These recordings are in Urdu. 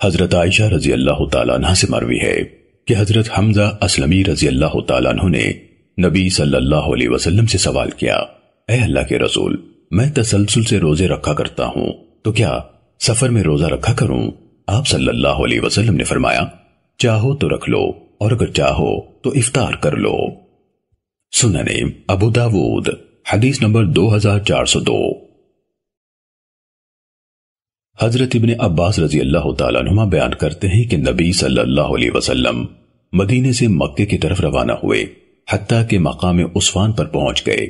حضرت عائشہ رضی اللہ تعالیٰ عنہ سے مروی ہے کہ حضرت حمزہ اسلمی رضی اللہ تعالیٰ عنہ نے نبی صلی اللہ علیہ وسلم سے سوال کیا، اے اللہ کے رسول، میں تسلسل سے روزے رکھا کرتا ہوں تو کیا سفر میں روزہ رکھا کروں؟ آپ صلی اللہ علیہ وسلم نے فرمایا، چاہو تو رکھ لو اور اگر چاہو تو افطار کر لو۔ سننے ابو داود حدیث نمبر 2402۔ حضرت ابن عباس رضی اللہ تعالیٰ عنہما بیان کرتے ہیں کہ نبی صلی اللہ علیہ وسلم مدینے سے مکے کی طرف روانہ ہوئے حتیٰ کہ مقام عصفان پر پہنچ گئے۔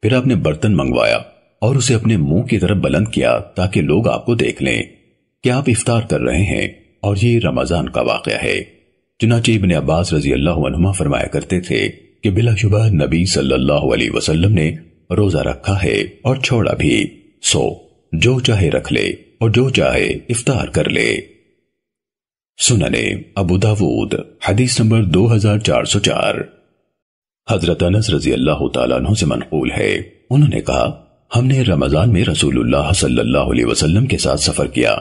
پھر آپ نے برتن منگوایا اور اسے اپنے منہ کی طرف بلند کیا تاکہ لوگ آپ کو دیکھ لیں کہ آپ افطار کر رہے ہیں، اور یہ رمضان کا واقعہ ہے۔ چنانچہ ابن عباس رضی اللہ عنہما فرمایا کرتے تھے کہ بلا شبہ نبی صلی اللہ علیہ وسلم نے روزہ رکھا ہے اور چھوڑا بھی، سو جو چاہے رکھ لے اور جو چاہے افطار کر لے۔ سننے ابو داود حدیث نمبر 2404۔ حضرت انس رضی اللہ تعالیٰ عنہ سے منقول ہے، انہوں نے کہا، ہم نے رمضان میں رسول اللہ صلی اللہ علیہ وسلم کے ساتھ سفر کیا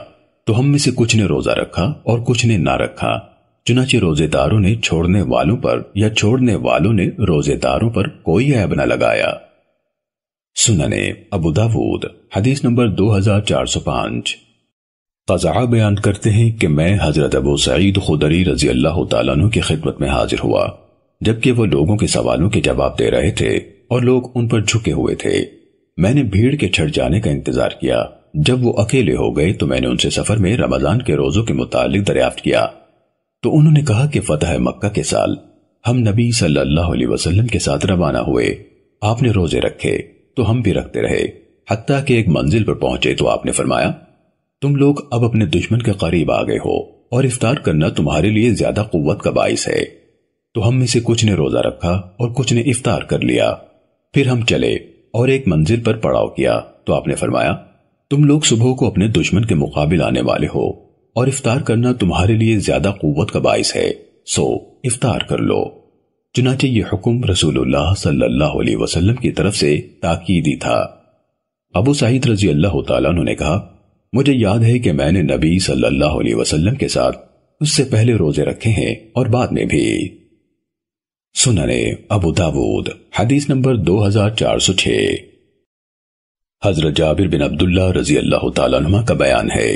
تو ہم میں سے کچھ نے روزہ رکھا اور کچھ نے نہ رکھا، چنانچہ روزے داروں نے چھوڑنے والوں پر یا چھوڑنے والوں نے روزے داروں پر کوئی عیب نہ لگایا۔ سننے ابو داود حدیث نمبر 2405۔ قزعہ بیان کرتے ہیں کہ میں حضرت ابو سعید خدری رضی اللہ تعالیٰ عنہ کی خدمت میں حاضر ہوا جبکہ وہ لوگوں کے سوالوں کے جواب دے رہے تھے اور لوگ ان پر جھکے ہوئے تھے۔ میں نے بھیڑ کے چھٹ جانے کا انتظار کیا۔ جب وہ اکیلے ہو گئے تو میں نے ان سے سفر میں رمضان کے روزوں کے متعلق دریافت کیا تو انہوں نے کہا کہ فتح مکہ کے سال ہم نبی صلی اللہ علیہ وسلم کے ساتھ روانہ ہوئے، آپ نے روزے رکھے تو ہم بھی رکھتے رہے حتیٰ کہ ایک منزل پر پہنچے تو آپ نے فرمایا، تم لوگ اب اپنے دشمن کے قریب آ گئے ہو اور افطار کرنا تمہارے لیے زیادہ قوت کا باعث ہے۔ تو ہم میں سے کچھ نے روزہ رکھا اور کچھ نے افطار کر لیا۔ پھر ہم چلے اور ایک منزل پر پڑاؤ کیا تو آپ نے فرمایا، تم لوگ صبح کو اپنے دشمن کے مقابل آنے والے ہو اور افطار کرنا تمہارے لیے زیادہ قوت کا باعث ہے، سو افطار کر لو۔ چنانچہ یہ حکم رسول اللہ صلی اللہ علیہ وسلم کی طرف سے تاکیدی تھا۔ ابو سعید رضی اللہ تعالیٰ عنہ نے کہا، مجھے یاد ہے کہ میں نے نبی صلی اللہ علیہ وسلم کے ساتھ اس سے پہلے روزے رکھے ہیں اور بعد میں بھی۔ سننے ابو داود حدیث نمبر 2406۔ حضرت جابر بن عبداللہ رضی اللہ تعالیٰ عنہ کا بیان ہے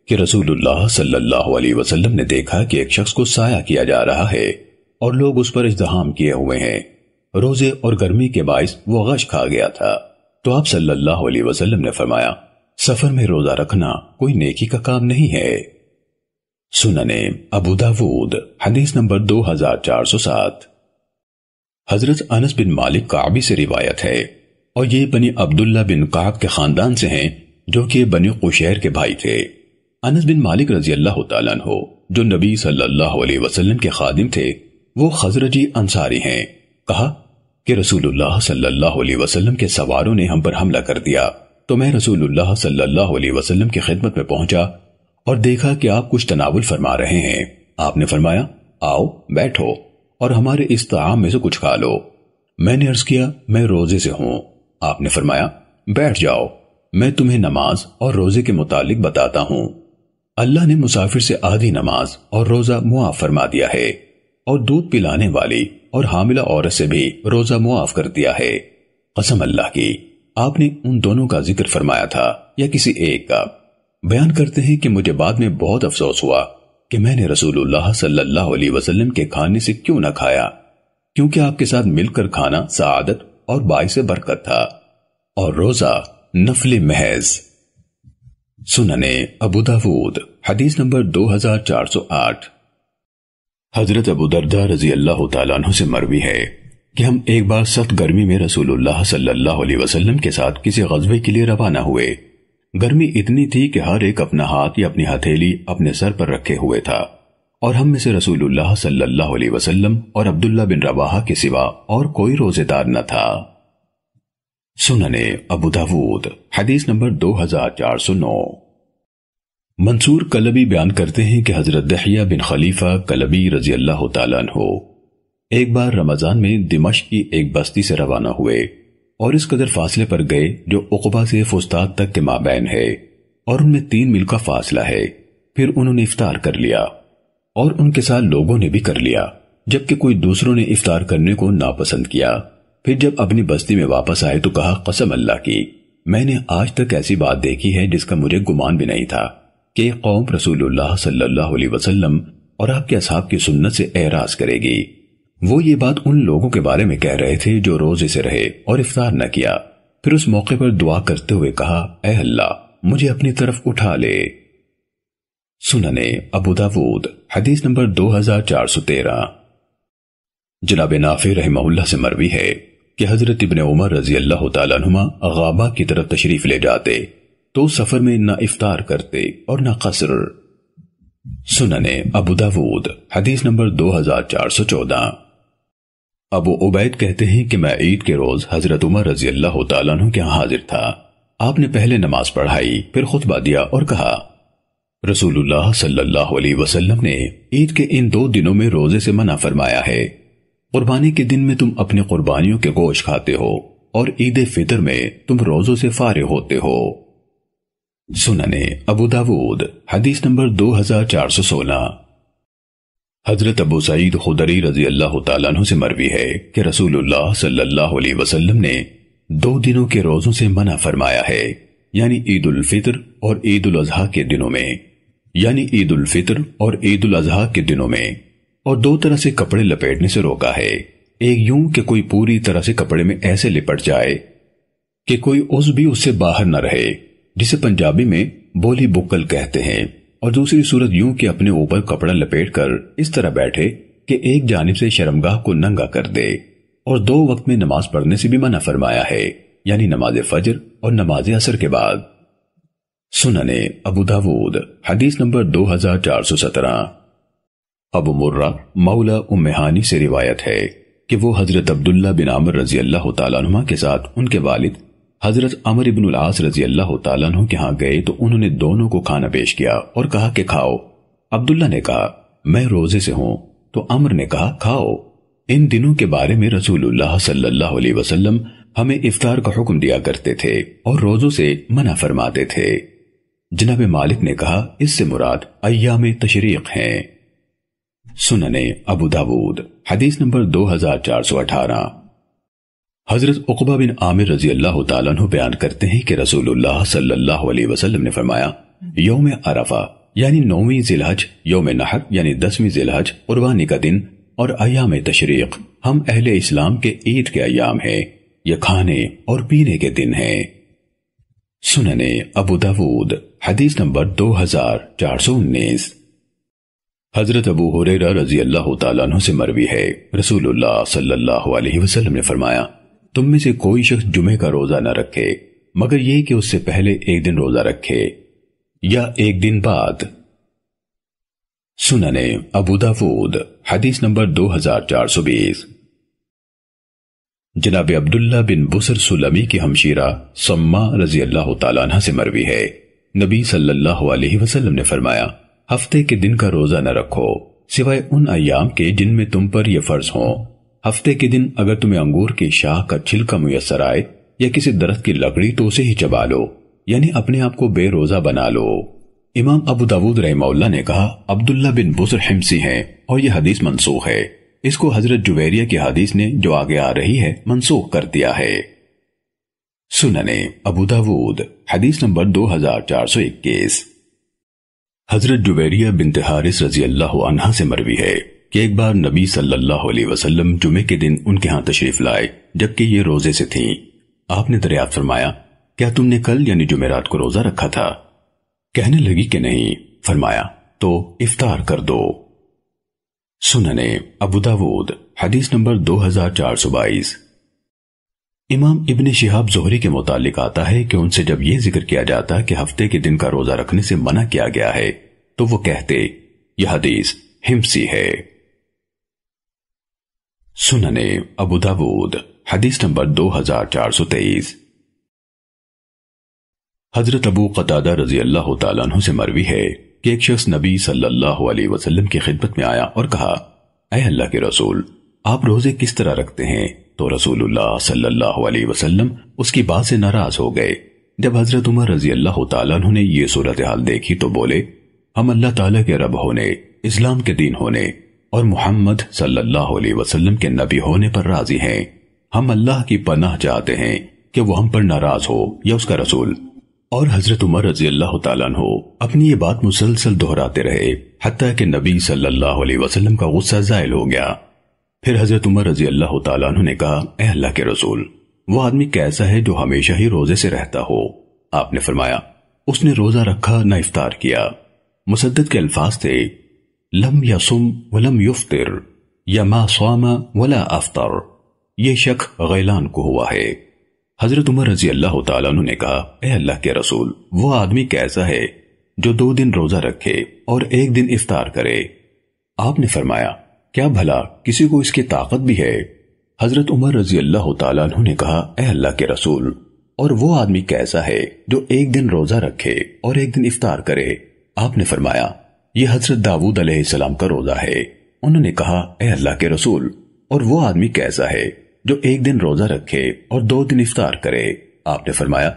کہ رسول اللہ صلی اللہ علیہ وسلم نے دیکھا کہ ایک شخص کو سایہ کیا جا رہا ہے اور لوگ اس پر ازدحام کیے ہوئے ہیں۔ روزے اور گرمی کے باعث وہ غش کھا گیا تھا تو آپ صلی اللہ علیہ وسلم نے فرمایا، سفر میں روزہ رکھنا کوئی نیکی کا کام نہیں ہے۔ سننے ابو داود حدیث نمبر 2407۔ حضرت انس بن مالک کعبی سے روایت ہے اور یہ بنی عبداللہ بن کعب کے خاندان سے ہیں جو کہ بنی قشیر کے بھائی تھے۔ انس بن مالک رضی اللہ تعالیٰ عنہ جو نبی صلی اللہ علیہ وسلم کے خادم تھے، وہ خزرجی انصاری ہیں۔ کہا کہ رسول اللہ صلی اللہ علیہ وسلم کے سواروں نے ہم پر حملہ کر دیا تو میں رسول اللہ صلی اللہ علیہ وسلم کی خدمت میں پہنچا اور دیکھا کہ آپ کچھ تناول فرما رہے ہیں۔ آپ نے فرمایا، آؤ بیٹھو اور ہمارے اس طعام میں سے کچھ کھا لو۔ میں نے عرض کیا، میں روزے سے ہوں۔ آپ نے فرمایا، بیٹھ جاؤ، میں تمہیں نماز اور روزے کے متعلق بتاتا ہوں۔ اللہ نے مسافر سے آدھی نماز اور روزہ معاف فرما دیا ہے اور دودھ پلانے والی اور حاملہ عورت سے بھی روزہ معاف کر دیا ہے۔ قسم اللہ کی، آپ نے ان دونوں کا ذکر فرمایا تھا یا کسی ایک کا؟ بیان کرتے ہیں کہ مجھے بعد میں بہت افسوس ہوا کہ میں نے رسول اللہ صلی اللہ علیہ وسلم کے کھانے سے کیوں نہ کھایا، کیونکہ آپ کے ساتھ مل کر کھانا سعادت اور باعث برکت تھا اور روزہ نفل محض۔ سننے ابو داود حدیث نمبر 2408۔ حضرت ابو درداء رضی اللہ تعالیٰ عنہ سے مروی ہے کہ ہم ایک بار سخت گرمی میں رسول اللہ صلی اللہ علیہ وسلم کے ساتھ کسی غزوے کے لیے روانہ ہوئے۔ گرمی اتنی تھی کہ ہر ایک اپنا ہاتھ یا اپنی ہتھیلی اپنے سر پر رکھے ہوئے تھا، اور ہم میں سے رسول اللہ صلی اللہ علیہ وسلم اور عبداللہ بن رواحہ کے سوا اور کوئی روزے دار نہ تھا۔ سننے ابو داود حدیث نمبر 2409۔ منصور کلبی بیان کرتے ہیں کہ حضرت دحیہ بن خلیفہ کلبی رضی اللہ تعالیٰ عنہ ایک بار رمضان میں دمشق کی ایک بستی سے روانہ ہوئے اور اس قدر فاصلے پر گئے جو عقبہ سے فسطاط تک کے مابین ہے اور ان میں 3 میل کا فاصلہ ہے۔ پھر انہوں نے افطار کر لیا اور ان کے ساتھ لوگوں نے بھی کر لیا، جبکہ کوئی دوسروں نے افطار کرنے کو ناپسند کیا۔ پھر جب اپنی بستی میں واپس آئے تو کہا، قسم اللہ کی، میں نے آج تک ایسی بات دیکھی ہے جس کا مجھے گمان بھی نہیں تھا کہ ایک قوم رسول اللہ صلی اللہ علیہ وسلم اور آپ کے اصحاب کی سنت سے اعراض کرے گی۔ وہ یہ بات ان لوگوں کے بارے میں کہہ رہے تھے جو روزے سے رہے اور افطار نہ کیا۔ پھر اس موقع پر دعا کرتے ہوئے کہا، اے اللہ مجھے اپنی طرف اٹھا لے۔ سننے ابو داود حدیث نمبر 2413۔ جناب نافع رحمہ اللہ سے مروی ہے کہ حضرت ابن عمر رضی اللہ تعالیٰ عنہما غابہ کی طرف تشریف لے جاتے تو سفر میں نہ افطار کرتے اور نہ قصر۔ سننے ابو داود حدیث نمبر 2414۔ ابو عبید کہتے ہیں کہ میں عید کے روز حضرت عمر رضی اللہ تعالیٰ عنہ کے ہاں حاضر تھا۔ آپ نے پہلے نماز پڑھائی، پھر خطبہ دیا اور کہا، رسول اللہ صلی اللہ علیہ وسلم نے عید کے ان 2 دنوں میں روزے سے منع فرمایا ہے۔ قربانی کے دن میں تم اپنی قربانیوں کے گوشت کھاتے ہو اور عید فطر میں تم روزوں سے فارغ ہوتے ہو۔ سننے ابو داود حدیث نمبر 2416۔ حضرت ابو سعید خدری رضی اللہ تعالیٰ عنہ سے مروی ہے کہ رسول اللہ صلی اللہ علیہ وسلم نے 2 دنوں کے روزوں سے منع فرمایا ہے، یعنی عید الفطر اور عید الاضحیٰ کے دنوں میں، یعنی عید الفطر اور عید الاضحیٰ کے دنوں میں، اور 2 طرح سے کپڑے لپیٹنے سے روکا ہے۔ ایک یوں کہ کوئی پوری طرح سے کپڑے میں ایسے لپٹ جائے کہ کوئی عضو بھی اس سے باہر نہ رہے، جسے پنجابی میں بولی بکل کہتے ہیں، اور دوسری صورت یوں کہ اپنے اوپر کپڑا لپیٹ کر اس طرح بیٹھے کہ ایک جانب سے شرمگاہ کو ننگا کر دے، اور 2 وقت میں نماز پڑھنے سے بھی منع فرمایا ہے، یعنی نماز فجر اور نماز عصر کے بعد۔ سننے ابو داود حدیث نمبر 2417۔ ابو مرہ مولا ام ہانی سے روایت ہے کہ وہ حضرت عبداللہ بن عمر رضی اللہ تعالیٰ عنہ کے ساتھ ان کے والد حضرت عمر بن العاص رضی اللہ تعالیٰ عنہ کے ہاں گئے تو انہوں نے دونوں کو کھانا پیش کیا اور کہا کہ کھاؤ۔ عبداللہ نے کہا، میں روزے سے ہوں، تو عمر نے کہا، کھاؤ۔ ان دنوں کے بارے میں رسول اللہ صلی اللہ علیہ وسلم ہمیں افطار کا حکم دیا کرتے تھے اور روزوں سے منع فرماتے تھے۔ جناب مالک نے کہا، اس سے مراد ایام تشریق ہیں۔ سننے ابو داود حدیث نمبر 2418۔ حضرت عقبہ بن عامر رضی اللہ تعالیٰ عنہ بیان کرتے ہیں کہ رسول اللہ صلی اللہ علیہ وسلم نے فرمایا، یوم عرفہ یعنی 9ویں ذی الحج، یوم نحر یعنی 10ویں ذی الحج، قربانی کا دن اور ایام تشریق ہم اہل اسلام کے عید کے ایام ہیں، یہ کھانے اور پینے کے دن ہیں۔ سننے ابو داود حدیث نمبر 2419۔ حضرت ابو ہریرہ رضی اللہ تعالیٰ عنہ سے مروی ہے، رسول اللہ صلی اللہ علیہ وسلم نے فرمایا، تم میں سے کوئی شخص جمعے کا روزہ نہ رکھے مگر یہ کہ اس سے پہلے ایک دن روزہ رکھے یا ایک دن بعد۔ سننے ابو داود حدیث نمبر 2420۔ جناب عبداللہ بن بسر سلمی کی ہمشیرہ سما رضی اللہ تعالیٰ عنہ سے مروی ہے، نبی صلی اللہ علیہ وسلم نے فرمایا، ہفتے کے دن کا روزہ نہ رکھو سوائے ان ایام کے جن میں تم پر یہ فرض ہوں۔ ہفتے کے دن اگر تمہیں انگور کی شاخ کا چھلکا میسر آئے یا کسی درخت کی لکڑی تو اسے ہی چبا لو، یعنی اپنے آپ کو بے روزہ بنا لو۔ امام ابو داود رحمہ اللہ نے کہا، عبداللہ بن بسر حمصی ہیں اور یہ حدیث منسوخ ہے، اس کو حضرت جویریہ کی حدیث نے جو آگے آ رہی ہے منسوخ کر دیا ہے۔ سننے ابو داود حدیث نمبر 2421۔ حضرت جویریہ بنت حارث رضی اللہ عنہا سے مروی ہے کہ ایک بار نبی صلی اللہ علیہ وسلم جمعے کے دن ان کے ہاں تشریف لائے جبکہ یہ روزے سے تھیں۔ آپ نے دریافت فرمایا، کیا تم نے کل یعنی جمعرات کو روزہ رکھا تھا؟ کہنے لگی کہ نہیں۔ فرمایا، تو افطار کر دو۔ سننے ابو داود حدیث نمبر 2422۔ امام ابن شہاب زہری کے متعلق آتا ہے کہ ان سے جب یہ ذکر کیا جاتا کہ ہفتے کے دن کا روزہ رکھنے سے منع کیا گیا ہے تو وہ کہتے، یہ حدیث حمصی ہے۔ سننے ابو داود حدیث نمبر 2423۔ حضرت ابو قتادہ رضی اللہ تعالیٰ عنہ سے مروی ہے کہ ایک شخص نبی صلی اللہ علیہ وسلم کی خدمت میں آیا اور کہا، اے اللہ کے رسول، آپ روزے کس طرح رکھتے ہیں؟ تو رسول اللہ صلی اللہ علیہ وسلم اس کی بات سے ناراض ہو گئے۔ جب حضرت عمر رضی اللہ تعالیٰ عنہ نے یہ صورتحال دیکھی تو بولے، ہم اللہ تعالیٰ کے رب ہونے، اسلام کے دین ہونے اور محمد صلی اللہ علیہ وسلم کے نبی ہونے پر راضی ہیں۔ ہم اللہ کی پناہ چاہتے ہیں کہ وہ ہم پر ناراض ہو یا اس کا رسول۔ اور حضرت عمر رضی اللہ تعالیٰ عنہ اپنی یہ بات مسلسل دہراتے رہے حتیٰ کہ نبی صلی اللہ علیہ وسلم کا غصہ زائل ہو گیا۔ پھر حضرت عمر رضی اللہ تعالیٰ عنہ نے کہا، اے اللہ کے رسول، وہ آدمی کیسا ہے جو ہمیشہ ہی روزے سے رہتا ہو؟ آپ نے فرمایا، اس نے روزہ رکھا نہ افطار کیا۔ مسدد کے الفاظ تھے، لم یصم ولم یفطر یا ما صام ولا افطر، یہ شک غیلان کو ہوا ہے۔ حضرت عمر رضی اللہ تعالیٰ عنہ نے کہا، اے اللہ کے رسول، وہ آدمی کیسا ہے جو 2 دن روزہ رکھے اور 1 دن افطار کرے؟ آپ نے فرمایا، کیا بھلا کسی کو اس کی طاقت بھی ہے؟ حضرت عمر رضی اللہ تعالیٰ عنہ نے کہا، اے اللہ کے رسول، اور وہ آدمی کیسا ہے جو 1 دن روزہ رکھے اور 1 دن افطار کرے؟ آپ نے فرمایا، یہ حضرت داؤد علیہ السلام کا روزہ ہے۔ انہوں نے کہا، اے اللہ کے رسول، اور وہ آدمی کیسا ہے جو 1 دن روزہ رکھے اور 2 دن افطار کرے؟ آپ نے فرمایا،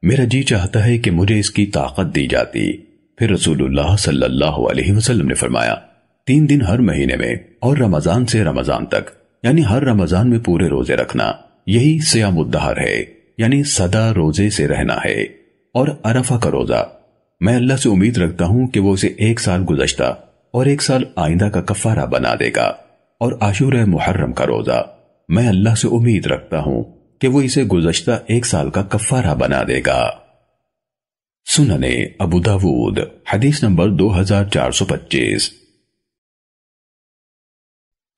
میرا جی چاہتا ہے کہ مجھے اس کی طاقت دی جاتی۔ پھر رسول اللہ صلی اللہ علیہ وسلم نے فرمایا، 3 دن ہر مہینے میں اور رمضان سے رمضان تک، یعنی ہر رمضان میں پورے روزے رکھنا، یہی صیام الدہر ہے، یعنی سدا روزے سے رہنا ہے۔ اور عرفہ کا روزہ، میں اللہ سے امید رکھتا ہوں کہ وہ اسے 1 سال گزشتہ اور 1 سال آئندہ کا کفارہ بنا دے گا۔ اور عاشورہ محرم کا روزہ، میں اللہ سے امید رکھتا ہوں کہ وہ اسے گزشتہ 1 سال کا کفارہ بنا دے گا۔ سنن ابو داود حدیث نمبر 2425۔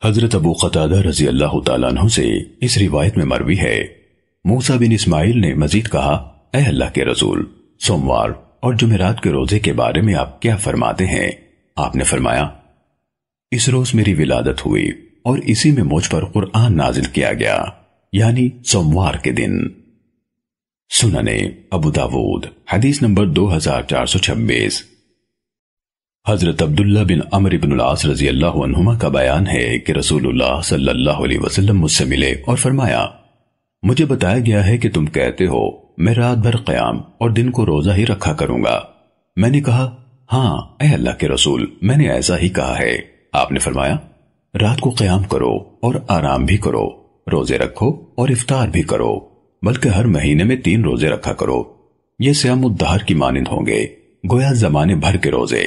حضرت ابو قتادہ رضی اللہ تعالیٰ عنہ سے اس روایت میں مروی ہے، موسیٰ بن اسماعیل نے مزید کہا، اے اللہ کے رسول، سوموار اور جمعرات کے روزے کے بارے میں آپ کیا فرماتے ہیں؟ آپ نے فرمایا، اس روز میری ولادت ہوئی اور اسی میں مجھ پر قرآن نازل کیا گیا، یعنی سوموار کے دن۔ سنن ابو داود حدیث نمبر 2426۔ حضرت عبداللہ بن عمرو بن العاص رضی اللہ عنہما کا بیان ہے کہ رسول اللہ صلی اللہ علیہ وسلم مجھ سے ملے اور فرمایا، مجھے بتایا گیا ہے کہ تم کہتے ہو میں رات بھر قیام اور دن کو روزہ ہی رکھا کروں گا۔ میں نے کہا، ہاں اے اللہ کے رسول، میں نے ایسا ہی کہا ہے۔ آپ نے فرمایا، رات کو قیام کرو اور آرام بھی کرو، روزے رکھو اور افطار بھی کرو، بلکہ ہر مہینے میں 3 روزے رکھا کرو، یہ صیام الدہر کی مانند ہوں گے، گویا زمانے بھر کے روزے۔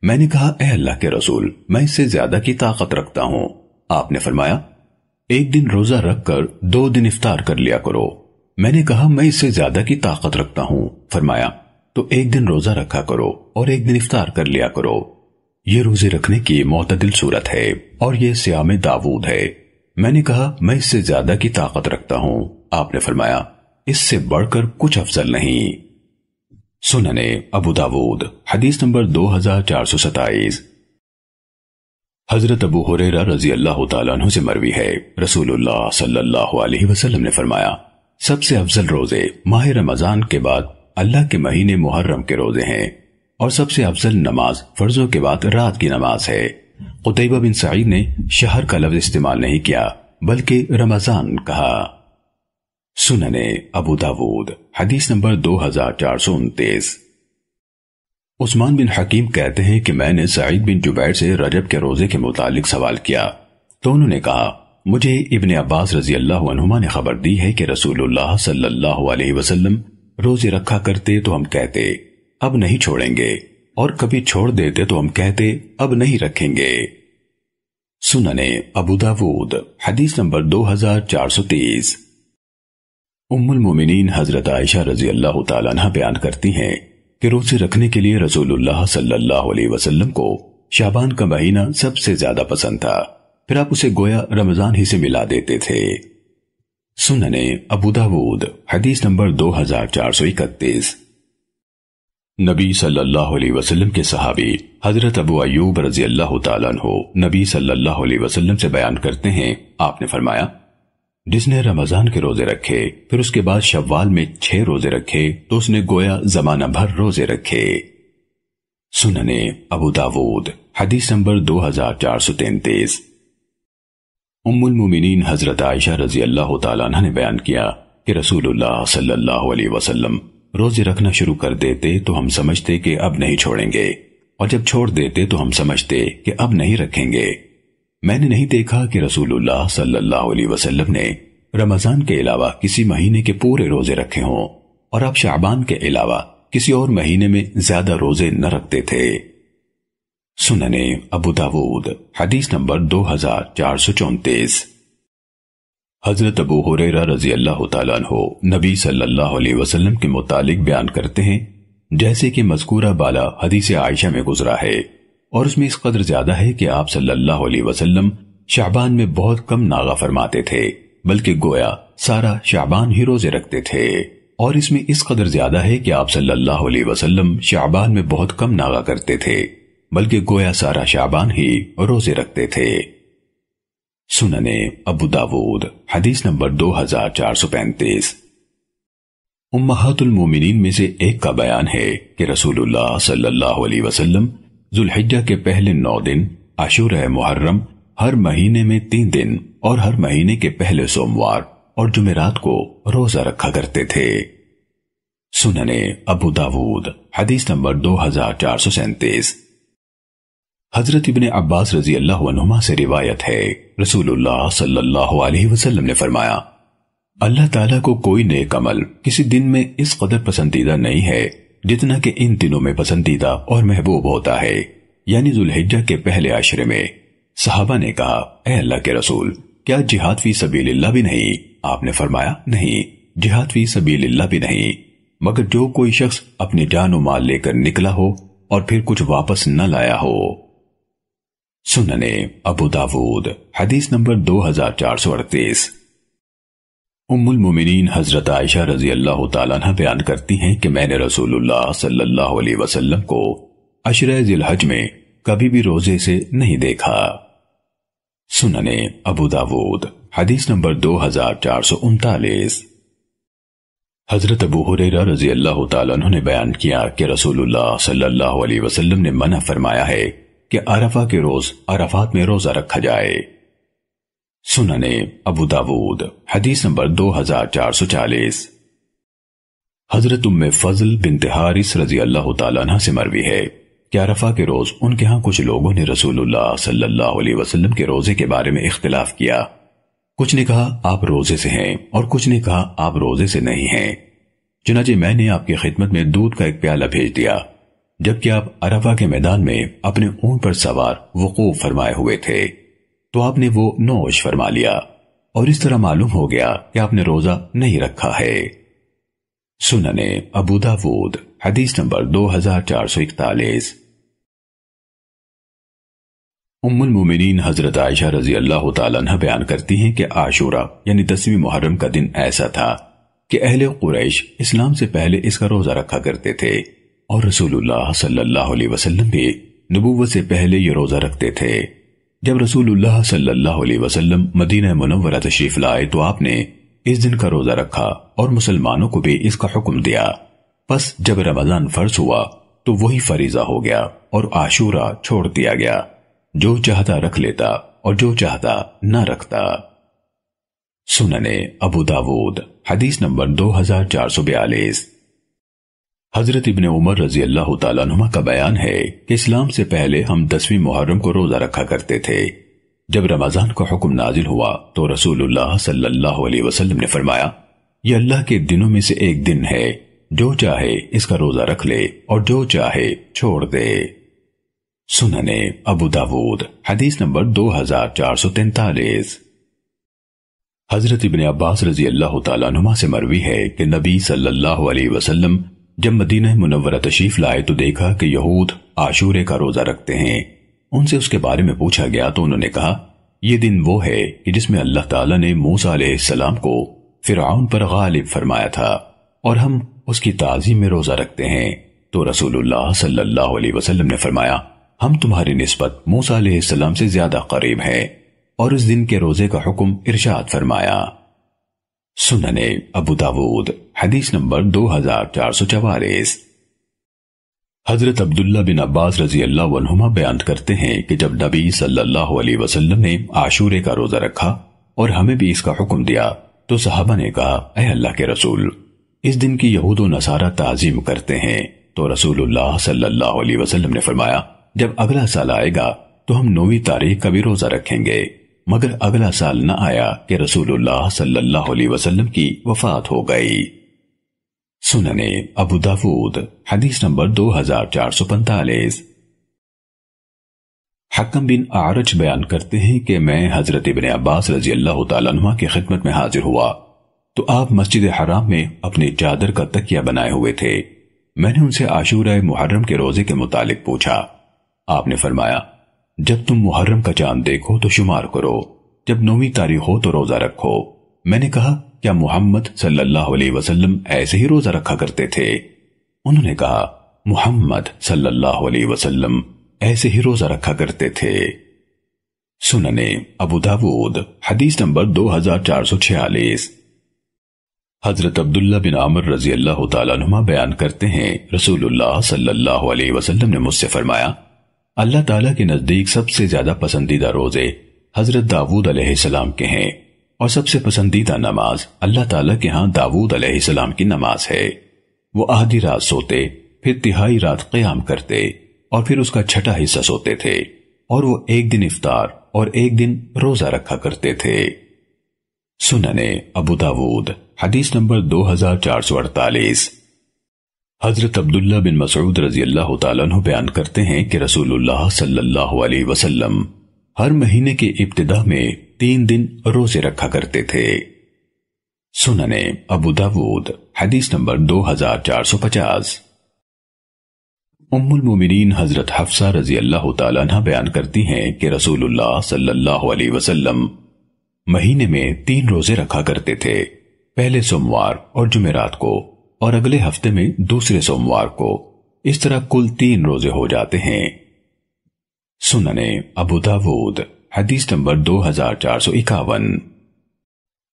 میں نے کہا، اے اللہ کے رسول، میں اس سے زیادہ کی طاقت رکھتا ہوں۔ آپ نے فرمایا، 1 دن روزہ رکھ کر 2 دن افطار کر لیا کرو۔ میں نے کہا، میں اس سے زیادہ کی طاقت رکھتا ہوں۔ فرمایا، تو 1 دن روزہ رکھا کرو اور 1 دن افطار کر لیا کرو، یہ روزے رکھنے کی معتدل صورت ہے اور یہ صیام داؤد ہے۔ میں نے کہا، میں اس سے زیادہ کی طاقت رکھتا ہوں۔ آپ نے فرمایا، اس سے بڑھ کر کچھ افضل نہیں۔ سنن ابو داود حدیث نمبر 2427۔ حضرت ابو ہریرہ رضی اللہ تعالیٰ عنہ سے مروی ہے، رسول اللہ صلی اللہ علیہ وسلم نے فرمایا، سب سے افضل روزے ماہ رمضان کے بعد اللہ کے مہینے محرم کے روزے ہیں، اور سب سے افضل نماز فرضوں کے بعد رات کی نماز ہے۔ قتیبہ بن سعید نے شہر کا لفظ استعمال نہیں کیا بلکہ رمضان کہا۔ سنن ابو داود حدیث نمبر 2429۔ عثمان بن حکیم کہتے ہیں کہ میں نے سعید بن جبیر سے رجب کے روزے کے متعلق سوال کیا تو انہوں نے کہا، مجھے ابن عباس رضی اللہ عنہما نے خبر دی ہے کہ رسول اللہ صلی اللہ علیہ وسلم روزے رکھا کرتے تو ہم کہتے اب نہیں چھوڑیں گے، اور کبھی چھوڑ دیتے تو ہم کہتے اب نہیں رکھیں گے۔ سنن ابو داود حدیث نمبر 2430۔ ام المومنین حضرت عائشہ رضی اللہ تعالیٰ عنہ بیان کرتی ہیں کہ روزے رکھنے کے لیے رسول اللہ صلی اللہ علیہ وسلم کو شعبان کا مہینہ سب سے زیادہ پسند تھا، پھر آپ اسے گویا رمضان ہی سے ملا دیتے تھے۔ سنن ابو داود حدیث نمبر 2431۔ نبی صلی اللہ علیہ وسلم کے صحابی حضرت ابو ایوب رضی اللہ تعالیٰ عنہ نبی صلی اللہ علیہ وسلم سے بیان کرتے ہیں، آپ نے فرمایا، جس نے رمضان کے روزے رکھے پھر اس کے بعد شوال میں 6 روزے رکھے تو اس نے گویا زمانہ بھر روزے رکھے۔ سنن ابو داود حدیث نمبر 2433۔ ام المومنین حضرت عائشہ رضی اللہ تعالیٰ عنہ نے بیان کیا کہ رسول اللہ صلی اللہ علیہ وسلم روزے رکھنا شروع کر دیتے تو ہم سمجھتے کہ اب نہیں چھوڑیں گے، اور جب چھوڑ دیتے تو ہم سمجھتے کہ اب نہیں رکھیں گے۔ میں نے نہیں دیکھا کہ رسول اللہ صلی اللہ علیہ وسلم نے رمضان کے علاوہ کسی مہینے کے پورے روزے رکھے ہوں، اور آپ شعبان کے علاوہ کسی اور مہینے میں زیادہ روزے نہ رکھتے تھے۔ سننے ابو داود حدیث نمبر 2434۔ حضرت ابو ہریرہ رضی اللہ تعالیٰ عنہ نبی صلی اللہ علیہ وسلم کے متعلق بیان کرتے ہیں جیسے کہ مذکورہ بالا حدیث عائشہ میں گزرا ہے، اور اس میں اس قدر زیادہ ہے کہ آپ صلی اللہ علیہ وسلم شعبان میں بہت کم ناغہ فرماتے تھے، بلکہ گویا سارا شعبان ہی روزے رکھتے تھے، اور اس میں اس قدر زیادہ ہے کہ آپ صلی اللہ علیہ وسلم شعبان میں بہت کم ناغہ کرتے تھے، بلکہ گویا سارا شعبان ہی روزے رکھتے تھے۔ سننے ابو داود حدیث نمبر 2435۔ امہات المومنین میں سے ایک کا بیان ہے کہ رسول اللہ صلی اللہ علیہ وسلم ذوالحجہ کے پہلے 9 دن، عاشورہ محرم، ہر مہینے میں 3 دن اور ہر مہینے کے پہلے سوموار اور جمعرات کو روزہ رکھا کرتے تھے۔ سننے ابو داود حدیث نمبر 2437۔ حضرت ابن عباس رضی اللہ عنہما سے روایت ہے، رسول اللہ صلی اللہ علیہ وسلم نے فرمایا، اللہ تعالیٰ کو کوئی نیک عمل کسی دن میں اس قدر پسندیدہ نہیں ہے جتنا کہ ان دنوں میں پسندیدہ اور محبوب ہوتا ہے، یعنی ذوالحجہ کے پہلے عشرے میں۔ صحابہ نے کہا، اے اللہ کے رسول، کیا جہاد فی سبیل اللہ بھی نہیں؟ آپ نے فرمایا، نہیں، جہاد فی سبیل اللہ بھی نہیں، مگر جو کوئی شخص اپنی جان و مال لے کر نکلا ہو اور پھر کچھ واپس نہ لایا ہو۔ سننے ابو داود حدیث نمبر 2438۔ ام المومنین حضرت عائشہ رضی اللہ تعالیٰ عنہ بیان کرتی ہیں کہ میں نے رسول اللہ صلی اللہ علیہ وسلم کو عشرہ ذی الحج میں کبھی بھی روزے سے نہیں دیکھا۔ سننے ابو داود حدیث نمبر 2439۔ حضرت ابو ہریرہ رضی اللہ تعالیٰ عنہ نے بیان کیا کہ رسول اللہ صلی اللہ علیہ وسلم نے منع فرمایا ہے کہ عرفہ کے روز عرفات میں روزہ رکھا جائے۔ سننے ابو داود حدیث نمبر 2440۔ حضرت ام فضل بنت حارث رضی اللہ تعالیٰ عنہ سے مروی ہے کہ عرفہ کے روز ان کے ہاں کچھ لوگوں نے رسول اللہ صلی اللہ علیہ وسلم کے روزے کے بارے میں اختلاف کیا۔ کچھ نے کہا آپ روزے سے ہیں اور کچھ نے کہا آپ روزے سے نہیں ہیں، چنانچہ میں نے آپ کی خدمت میں دودھ کا ایک پیالہ بھیج دیا، جبکہ آپ عرفہ کے میدان میں اپنے اونٹ پر سوار وقوف فرمائے ہوئے تھے، تو آپ نے وہ نوش فرما لیا، اور اس طرح معلوم ہو گیا کہ آپ نے روزہ نہیں رکھا ہے۔ سننے ابو داود حدیث نمبر 2441۔ ام المومنین حضرت عائشہ رضی اللہ تعالیٰ عنہ بیان کرتی ہیں کہ عاشورہ یعنی 10ویں محرم کا دن ایسا تھا کہ اہل قریش اسلام سے پہلے اس کا روزہ رکھا کرتے تھے، اور رسول اللہ صلی اللہ علیہ وسلم بھی نبوت سے پہلے یہ روزہ رکھتے تھے۔ جب رسول اللہ صلی اللہ علیہ وسلم مدینہ منورہ تشریف لائے تو آپ نے اس دن کا روزہ رکھا اور مسلمانوں کو بھی اس کا حکم دیا۔ پس جب رمضان فرض ہوا تو وہی فریضہ ہو گیا اور عاشورہ چھوڑ دیا گیا، جو چاہتا رکھ لیتا اور جو چاہتا نہ رکھتا۔ سننے ابو داود حدیث نمبر 2442۔ حضرت ابن عمر رضی اللہ تعالیٰ عنہ کا بیان ہے کہ اسلام سے پہلے ہم 10ویں محرم کو روزہ رکھا کرتے تھے۔ جب رمضان کا حکم نازل ہوا تو رسول اللہ صلی اللہ علیہ وسلم نے فرمایا، یہ اللہ کے دنوں میں سے ایک دن ہے، جو چاہے اس کا روزہ رکھ لے اور جو چاہے چھوڑ دے۔ سننے ابو داود حدیث نمبر 2443۔ حضرت ابن عباس رضی اللہ تعالیٰ عنہ سے مروی ہے کہ نبی صلی اللہ علیہ وسلم جب مدینہ منورہ تشریف لائے تو دیکھا کہ یہود عاشورے کا روزہ رکھتے ہیں۔ ان سے اس کے بارے میں پوچھا گیا تو انہوں نے کہا، یہ دن وہ ہے کہ جس میں اللہ تعالیٰ نے موسیٰ علیہ السلام کو فرعون پر غالب فرمایا تھا، اور ہم اس کی تعظیم میں روزہ رکھتے ہیں۔ تو رسول اللہ صلی اللہ علیہ وسلم نے فرمایا، ہم تمہاری نسبت موسیٰ علیہ السلام سے زیادہ قریب ہیں، اور اس دن کے روزے کا حکم ارشاد فرمایا۔ سننے ابو داود حدیث نمبر 2444۔ حضرت عبداللہ بن عباس رضی اللہ عنہما بیان کرتے ہیں کہ جب نبی صلی اللہ علیہ وسلم نے عاشورے کا روزہ رکھا اور ہمیں بھی اس کا حکم دیا تو صحابہ نے کہا، اے اللہ کے رسول، اس دن کی یہود و نصارہ تعظیم کرتے ہیں، تو رسول اللہ صلی اللہ علیہ وسلم نے فرمایا، جب اگلا سال آئے گا تو ہم 9ویں تاریخ کا بھی روزہ رکھیں گے، مگر اگلا سال نہ آیا کہ رسول اللہ صلی اللہ علیہ وسلم کی وفات ہو گئی۔ سننے ابو داود حدیث نمبر 2445۔ حکم بن اعرج بیان کرتے ہیں کہ میں حضرت ابن عباس رضی اللہ تعالیٰ عنہ کی خدمت میں حاضر ہوا تو آپ مسجد حرام میں اپنی چادر کا تکیہ بنائے ہوئے تھے۔ میں نے ان سے عاشورہ محرم کے روزے کے متعلق پوچھا۔ آپ نے فرمایا، جب تم محرم کا چاند دیکھو تو شمار کرو، جب 9ویں تاریخ ہو تو روزہ رکھو۔ میں نے کہا، کیا محمد صلی اللہ علیہ وسلم ایسے ہی روزہ رکھا کرتے تھے؟ انہوں نے کہا، محمد صلی اللہ علیہ وسلم ایسے ہی روزہ رکھا کرتے تھے۔ سننے ابو داود حدیث نمبر 2446۔ حضرت عبداللہ بن عمر رضی اللہ تعالیٰ عنہ بیان کرتے ہیں، رسول اللہ صلی اللہ علیہ وسلم نے مجھ سے فرمایا، اللہ تعالیٰ کے نزدیک سب سے زیادہ پسندیدہ روزے حضرت داؤد علیہ السلام کے ہیں، اور سب سے پسندیدہ نماز اللہ تعالیٰ کے ہاں داؤد علیہ السلام کی نماز ہے۔ وہ آدھی رات سوتے، پھر تہائی رات قیام کرتے، اور پھر اس کا چھٹا حصہ سوتے تھے، اور وہ ایک دن افطار اور ایک دن روزہ رکھا کرتے تھے۔ سننے ابو داود حدیث نمبر 2448۔ حضرت عبداللہ بن مسعود رضی اللہ تعالیٰ عنہ بیان کرتے ہیں کہ رسول اللہ صلی اللہ علیہ وسلم ہر مہینے کی ابتدا میں 3 دن روزے رکھا کرتے تھے۔ سننے ابو داود حدیث نمبر 2450۔ ام المومنین حضرت حفصہ رضی اللہ تعالیٰ عنہ بیان کرتی ہیں کہ رسول اللہ صلی اللہ علیہ وسلم مہینے میں 3 روزے رکھا کرتے تھے، پہلے سوموار اور جمعرات کو، اور اگلے ہفتے میں دوسرے سوموار کو۔ اس طرح کل 3 روزے ہو جاتے ہیں۔ سننے ابو داود حدیث نمبر 2451۔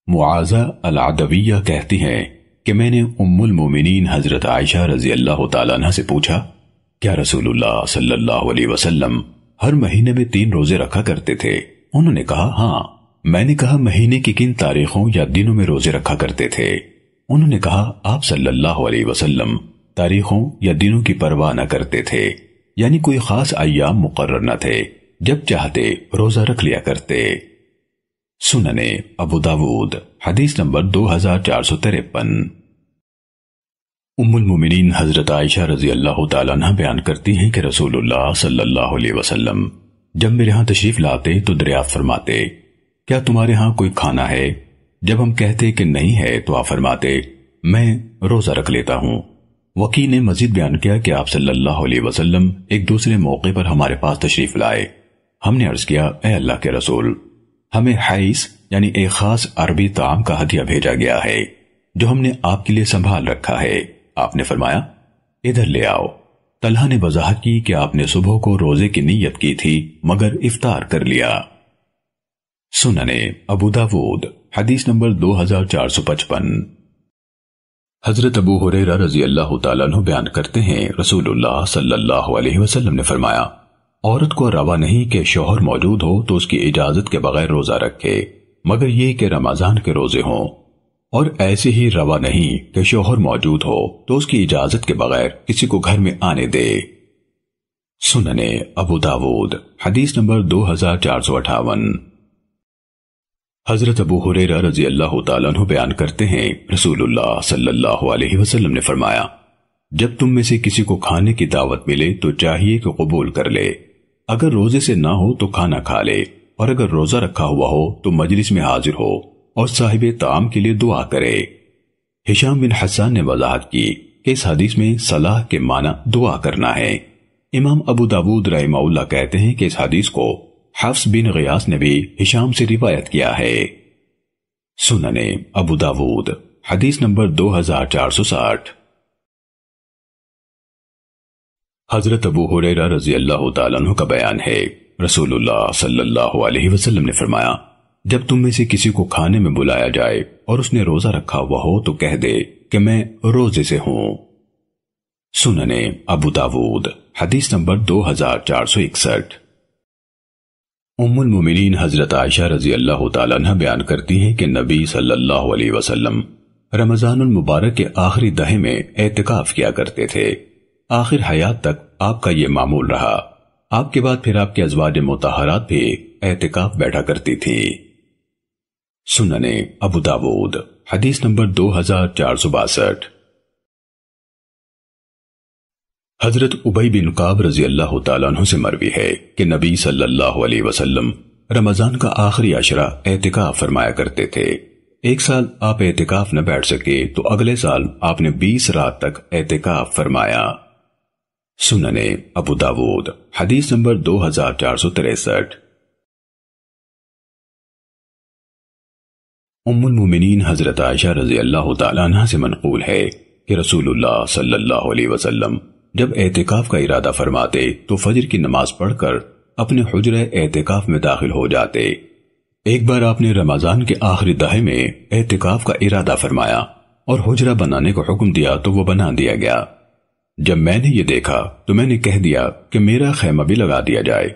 معاذہ العدویہ کہتی ہیں کہ میں نے ام المومنین حضرت عائشہ رضی اللہ تعالیٰ عنہ سے پوچھا، کیا رسول اللہ صلی اللہ علیہ وسلم ہر مہینے میں 3 روزے رکھا کرتے تھے؟ انہوں نے کہا، ہاں۔ میں نے کہا، مہینے کی کن تاریخوں یا دنوں میں روزے رکھا کرتے تھے؟ انہوں نے کہا، آپ صلی اللہ علیہ وسلم تاریخوں یا دنوں کی پرواہ نہ کرتے تھے، یعنی کوئی خاص ایام مقرر نہ تھے، جب چاہتے روزہ رکھ لیا کرتے۔ سننے ابو داود حدیث نمبر 2453۔ ام المومنین حضرت عائشہ رضی اللہ تعالیٰ عنہ بیان کرتی ہیں کہ رسول اللہ صلی اللہ علیہ وسلم جب میرے ہاں تشریف لاتے تو دریافت فرماتے، کیا تمہارے ہاں کوئی کھانا ہے؟ جب ہم کہتے کہ نہیں ہے تو آپ فرماتے، میں روزہ رکھ لیتا ہوں۔ وکی نے مزید بیان کیا کہ آپ صلی اللہ علیہ وسلم ایک دوسرے موقع پر ہمارے پاس تشریف لائے۔ ہم نے عرض کیا، اے اللہ کے رسول، ہمیں حیث یعنی ایک خاص عربی طعام کا ہدیہ بھیجا گیا ہے جو ہم نے آپ کے لیے سنبھال رکھا ہے۔ آپ نے فرمایا، ادھر لے آؤ۔ طلحہ نے وضاحت کی کہ آپ نے صبح کو روزے کی نیت کی تھی مگر افطار کر لیا۔ سننے ابو داود حدیث نمبر 2455۔ حضرت ابو ہریرہ رضی اللہ تعالیٰ عنہ بیان کرتے ہیں، رسول اللہ صلی اللہ علیہ وسلم نے فرمایا، عورت کو روا نہیں کہ شوہر موجود ہو تو اس کی اجازت کے بغیر روزہ رکھے، مگر یہ کہ رمضان کے روزے ہوں، اور ایسے ہی روا نہیں کہ شوہر موجود ہو تو اس کی اجازت کے بغیر کسی کو گھر میں آنے دے۔ سننے ابو داود حدیث نمبر 2458۔ حضرت ابو ہریرہ رضی اللہ تعالیٰ عنہ بیان کرتے ہیں، رسول اللہ صلی اللہ علیہ وسلم نے فرمایا، جب تم میں سے کسی کو کھانے کی دعوت ملے تو چاہیے کہ قبول کر لے، اگر روزے سے نہ ہو تو کھانا کھا لے، اور اگر روزہ رکھا ہوا ہو تو مجلس میں حاضر ہو اور صاحب طعام کے لیے دعا کرے۔ ہشام بن حسان نے وضاحت کی کہ اس حدیث میں صلاح کے معنی دعا کرنا ہے۔ امام ابو داود رحمہ اللہ کہتے ہیں کہ اس حدیث کو حفص بن غیاث نے بھی ہشام سے روایت کیا ہے۔ سننے ابو داود حدیث نمبر 2460۔ حضرت ابو ہریرہ رضی اللہ تعالیٰ عنہ کا بیان ہے، رسول اللہ صلی اللہ علیہ وسلم نے فرمایا، جب تم میں سے کسی کو کھانے میں بلایا جائے اور اس نے روزہ رکھا ہوا ہو تو کہہ دے کہ میں روزے سے ہوں۔ سننے ابو داود حدیث نمبر 2461۔ ام المومنین حضرت عائشہ رضی اللہ تعالیٰ عنہ بیان کرتی ہیں کہ نبی صلی اللہ علیہ وسلم رمضان المبارک کے آخری دہے میں اعتکاف کیا کرتے تھے۔ آخر حیات تک آپ کا یہ معمول رہا۔ آپ کے بعد پھر آپ کے ازواج مطہرات بھی اعتکاف بیٹھا کرتی تھی۔ سننے ابو داود حدیث نمبر 2462۔ حضرت ابی بن کعب رضی اللہ تعالیٰ عنہ سے مروی ہے کہ نبی صلی اللہ علیہ وسلم رمضان کا آخری عشرہ اعتکاف فرمایا کرتے تھے۔ ایک سال آپ اعتکاف نہ بیٹھ سکے تو اگلے سال آپ نے 20 رات تک اعتکاف فرمایا۔ سننے ابو داود حدیث نمبر 2463۔ ام المومنین حضرت عائشہ رضی اللہ تعالیٰ عنہ سے منقول ہے کہ رسول اللہ صلی اللہ علیہ وسلم جب اعتکاف کا ارادہ فرماتے تو فجر کی نماز پڑھ کر اپنے حجرہ اعتکاف میں داخل ہو جاتے۔ ایک بار آپ نے رمضان کے آخری دہے میں اعتکاف کا ارادہ فرمایا اور حجرہ بنانے کو حکم دیا تو وہ بنا دیا گیا۔ جب میں نے یہ دیکھا تو میں نے کہہ دیا کہ میرا خیمہ بھی لگا دیا جائے،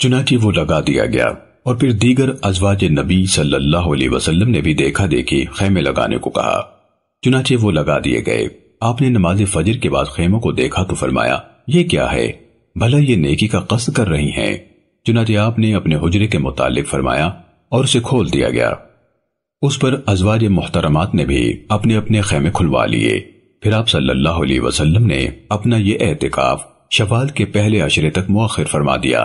چنانچہ وہ لگا دیا گیا۔ اور پھر دیگر ازواج نبی صلی اللہ علیہ وسلم نے بھی دیکھا دیکھی خیمے لگانے کو کہا، چنانچہ وہ لگا دیے گئے۔ آپ نے نماز فجر کے بعد خیموں کو دیکھا تو فرمایا، یہ کیا ہے؟ بھلا یہ نیکی کا قصد کر رہی ہیں؟ چنانچہ آپ نے اپنے حجرے کے متعلق فرمایا اور اسے کھول دیا گیا۔ اس پر ازواج محترمات نے بھی اپنے اپنے خیمے کھلوا لیے۔ پھر آپ صلی اللہ علیہ وسلم نے اپنا یہ اعتکاف شوال کے پہلے عشرے تک مؤخر فرما دیا۔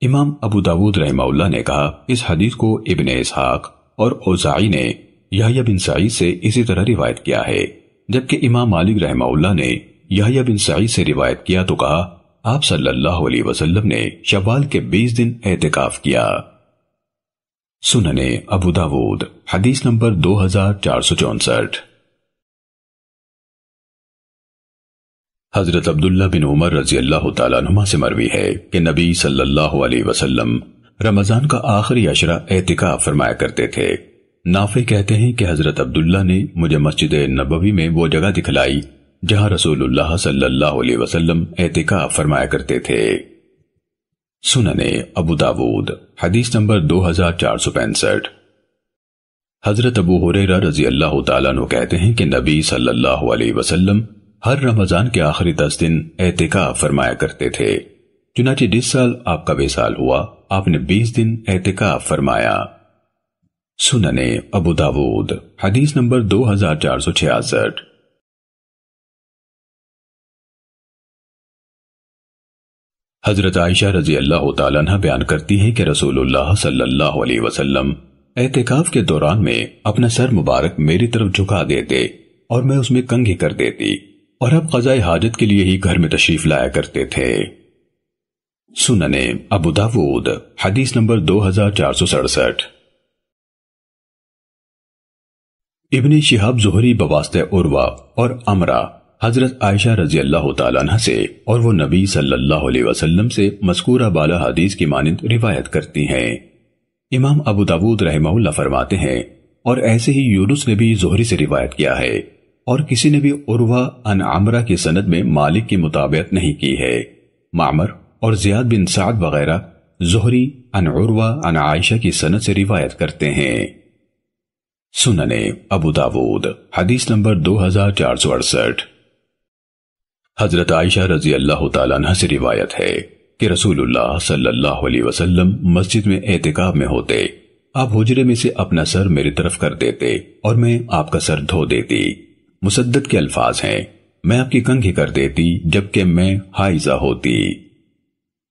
امام ابو داود رحمہ اللہ نے کہا، اس حدیث کو ابن اسحاق اور اوزاعی نے یحییٰ بن سعید سے اسی طرح روایت کیا ہے، جبکہ امام مالک رحمہ اللہ نے یحییٰ بن سعید سے روایت کیا تو کہا آپ صلی اللہ علیہ وسلم نے شوال کے 20 دن اعتکاف کیا۔ سننے ابو داود حدیث نمبر 2464۔ حضرت عبداللہ بن عمر رضی اللہ تعالیٰ عنہما سے مروی ہے کہ نبی صلی اللہ علیہ وسلم رمضان کا آخری عشرہ اعتکاف فرمایا کرتے تھے۔ نافع کہتے ہیں کہ حضرت عبداللہ نے مجھے مسجد نبوی میں وہ جگہ دکھلائی جہاں رسول اللہ صلی اللہ علیہ وسلم اعتکاف فرمایا کرتے تھے۔ سننے ابو داود حدیث نمبر 2465۔ حضرت ابو ہریرہ رضی اللہ تعالیٰ عنہ کہتے ہیں کہ نبی صلی اللہ علیہ وسلم ہر رمضان کے آخری 10 دن اعتکاف فرمایا کرتے تھے، چنانچہ جس سال آپ کا وصال ہوا آپ نے 20 دن اعتکاف فرمایا۔ سننے ابو داود حدیث نمبر 2466۔ حضرت عائشہ رضی اللہ تعالیٰ عنہ بیان کرتی ہیں کہ رسول اللہ صلی اللہ علیہ وسلم اعتکاف کے دوران میں اپنا سر مبارک میری طرف جھکا دیتے اور میں اس میں کنگھی کر دیتی، اور اب قضائے حاجت کے لیے ہی گھر میں تشریف لایا کرتے تھے۔ سننے ابو داود حدیث نمبر 2467۔ ابن شہاب زہری بواسطہ عروہ اور عمرہ حضرت عائشہ رضی اللہ تعالیٰ عنہ سے اور وہ نبی صلی اللہ علیہ وسلم سے مذکورہ بالا حدیث کی مانند روایت کرتی ہیں۔ امام ابو داود رحمہ اللہ فرماتے ہیں، اور ایسے ہی یونس نے بھی زہری سے روایت کیا ہے، اور کسی نے بھی عروہ عن عمرہ کی سند میں مالک کی مطابقت نہیں کی ہے۔ معمر اور زیاد بن سعد وغیرہ زہری عن عروہ عن عائشہ کی سند سے روایت کرتے ہیں۔ سننے ابو داود حدیث نمبر 2468۔ حضرت عائشہ رضی اللہ تعالیٰ عنہ سے روایت ہے کہ رسول اللہ صلی اللہ علیہ وسلم مسجد میں اعتکاف میں ہوتے، آپ حجرے میں سے اپنا سر میری طرف کر دیتے اور میں آپ کا سر دھو دیتی۔ مسدد کے الفاظ ہیں، میں آپ کی کنگھی کر دیتی جبکہ میں حائضہ ہوتی۔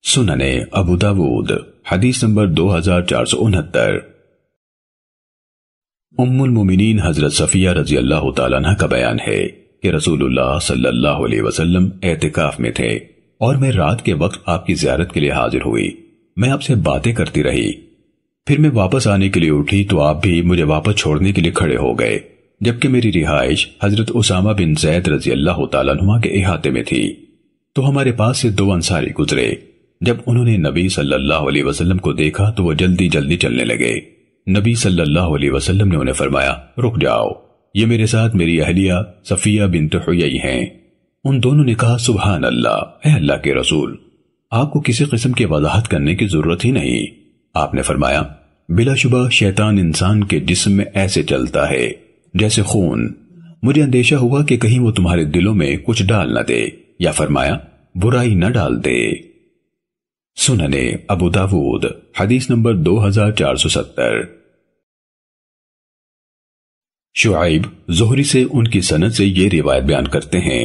سننے ابو داود حدیث نمبر 2469۔ ام المومنین حضرت صفیہ رضی اللہ تعالیٰ عنہ کا بیان ہے کہ رسول اللہ صلی اللہ علیہ وسلم اعتکاف میں تھے اور میں رات کے وقت آپ کی زیارت کے لیے حاضر ہوئی۔ میں آپ سے باتیں کرتی رہی، پھر میں واپس آنے کے لیے اٹھی تو آپ بھی مجھے واپس چھوڑنے کے لیے کھڑے ہو گئے، جبکہ میری رہائش حضرت اسامہ بن زید رضی اللہ تعالیٰ عنہ کے احاطے میں تھی۔ تو ہمارے پاس سے 2 انصاری گزرے، جب انہوں نے نبی صلی اللہ علیہ وسلم کو دیکھا تو وہ جلدی جلدی چلنے لگے۔ نبی صلی اللہ علیہ وسلم نے انہیں فرمایا، رک جاؤ، یہ میرے ساتھ میری اہلیہ صفیہ بنت حیی ہیں۔ ان دونوں نے کہا، سبحان اللہ، اے اللہ کے رسول، آپ کو کسی قسم کی وضاحت کرنے کی ضرورت ہی نہیں۔ آپ نے فرمایا، بلا شبہ شیطان انسان کے جسم میں ایسے چلتا ہے جیسے خون۔ مجھے اندیشہ ہوا کہ کہیں وہ تمہارے دلوں میں کچھ ڈال نہ دے، یا فرمایا برائی نہ ڈال دے۔ سننے ابو داود حدیث نمبر 2470۔ شعیب زہری سے ان کی سند سے یہ روایت بیان کرتے ہیں،